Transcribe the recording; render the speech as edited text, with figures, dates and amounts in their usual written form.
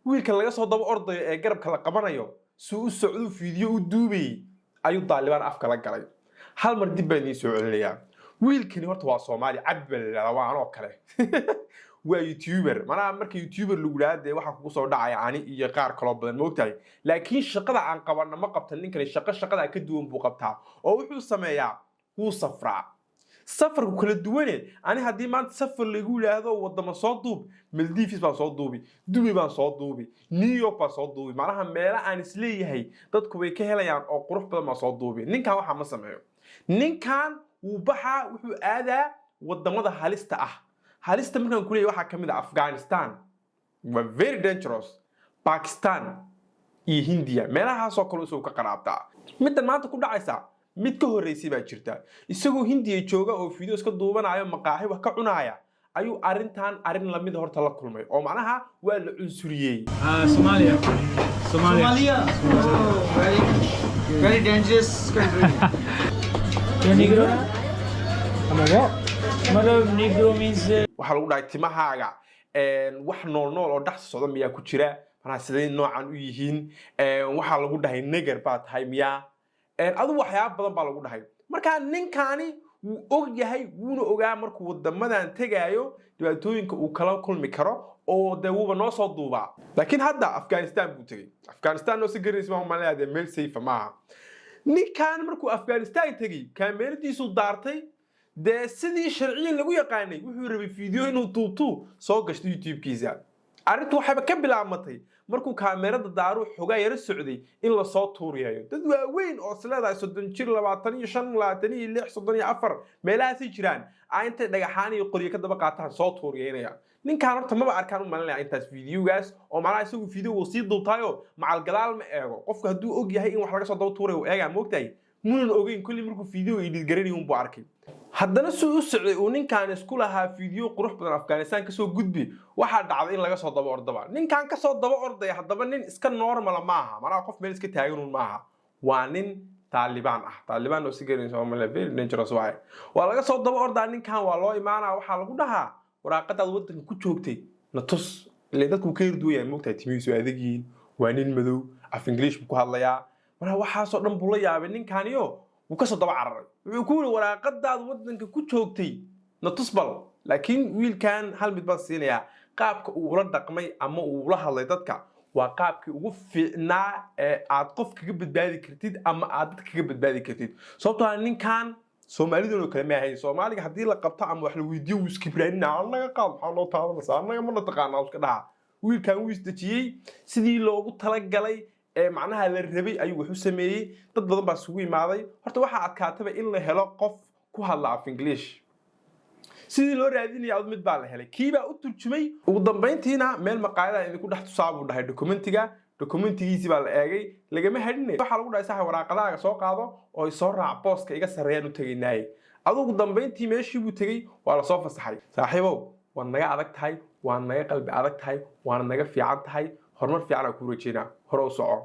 wiilka laga soo daba ordayo ee garabka la qabanayo suu u socdo fiidyo u duubay ayuu Taliban afka la galay hal mar dib baan soo celinayaa wiilkani horta waa Soomaali cabdi la waa anoo kale waa YouTuber mana marka YouTuber lagu raadey waxa ku soo dhacay ani iyo qaar kale badan moogtahay laakiin shaqada aan qabanna ma qabtan ninkan shaqada ka duwan buu qabtaa oo wuxuu sameeyaa wuu safraa safarku kala duwane ani hadii maanta safar lagu yiraahdo wadamo soo duub Maldives baan soo duubi Dubai baan soo duubi New York baan soo duubi malaha meela aan isleeyahay dadku way ka helayaan oo qurux badan ma soo duubi ninkan waxa ma sameeyo ninkan uu baxa wuxuu aadaa wadamada halista ah halista markaan ku leeyahay waxa kamid ah Afghanistan waa very dangerous Pakistan iyo Hindiya meelahaas oo kale soo ka qaraabta midda maanta ku dhacaysa mid ka horeysay baa jirta isagoo Hindiya jooga oo video iska duubanayo maqaaxi wax ka cunaya ayuu arin la mid horta la kulmay oo macnaha waa la cunsuriyay Somalia very dangerous country Negro Negro means waxa lagu dhahay timahaaga wax nool oo dhax socdo miyaa ku jira mana sidee noocan u yihiin waxa lagu dhahay neger baa tahay miyaa adu waxyaabo badan baa lagu dhahay marka ninkani wuu og yahay wuuna ogaa markuu wadamadan tagaayo dhibaatooyinka uu kala kulmi karo oo dawuba noo soo duuba laakiin hadda Afghanistan buu tagay Afghanistan oo si gareysma ma leeyahay meel safe ma ninkan markuu Afghanistan tagay kaamiradiisu daartay de sidii sharciyan lagu yaqaanay wuxuu rabay video inuu tuutu soo gashto YouTube-kiisa arintu waxay ka bilaamatay markuu kaamirada daaru xogaa yar socday in la soo tuuriyo dad waaweyn oo sleedahay 30 jir 25 26 34 meelahaas jiraan aynta dhagaxaan iyo qoriyo ka daba qaataan soo tuuriyeynaya ninkan horta ma arkaan u malinaya intaas videogaas oo macnaha isagu video uu sii duubtaayo macal gadaal ma eego qofka haduu og yahay in wax laga soo daba tuurayo eega moogtay muunan ogeyn kulli markuu video edit garanay uu arkay haddana soo u socday oo ninkan isku lahaa video qurux badan Afghanistan ka soo gudbi waxa dhacday in laga soo daba ordaba ninkan ka soo daba orday haddaba nin iska normal ma aha mana qof meel iska taagan ma aha waa nin Taliban oo si gareyn Soomaaliya very dangerous waa laga soo daba ordaa ninkan waa loo imaanaa waxa lagu dhahaa waraaqada wadanka ku joogtay na tus ilaa dadku ka yirduuyaan moogtahay timiisu adeegiin waa nin madow af English ku hadlaya marka waxa soo dhan buu la yaabay ninkaniyo uu ka soo daba cararay wuxuu ku yiri waraaqadaad wadanka ku joogtay na tusbal laakiin wiilkan hal mid baan siinaya qaabka uu la dhaqmay ama uu la hadlay dadka waa qaabkii ugu fiicnaa ee aad qof kaga badbaadi kartid ama aad dad kaga badbaadi kartid sababtoo ah ninkan Soomaalidu kale ma ahayn Soomaaliga hadii la qabto ama wax la weydiiyo uu iskibraanina anaga qaab waxa loo taabanaysa anaga ma taqaanaa iska dhaha wiilkan uu isdajiyay sidii loogu tala galay macnaha la rabay ayuu wuxuu sameeyay dad badan baa isugu imaaday horta waxa adkaatay in la helo qof ku hadla af English sidii loo raadinayay aad mid baa la helay kiiba u turjumay ugu dambeyntiina meel maqaayada idinku dhax tusaabu dhahay dokumentigiisi baa la eegay lagama hadinay waxa lagu dhahay sax waraaqadaha soo qaado oo soo raac booska iga sareeyaan u tagaynay adugu dambeyntii meeshii buu tagay waa la soo fasaxay saaxiibow waa naga adag tahay waa naga qalbi adag tahay waa naga fiican tahay hormar fiican ku rajeena hore u soco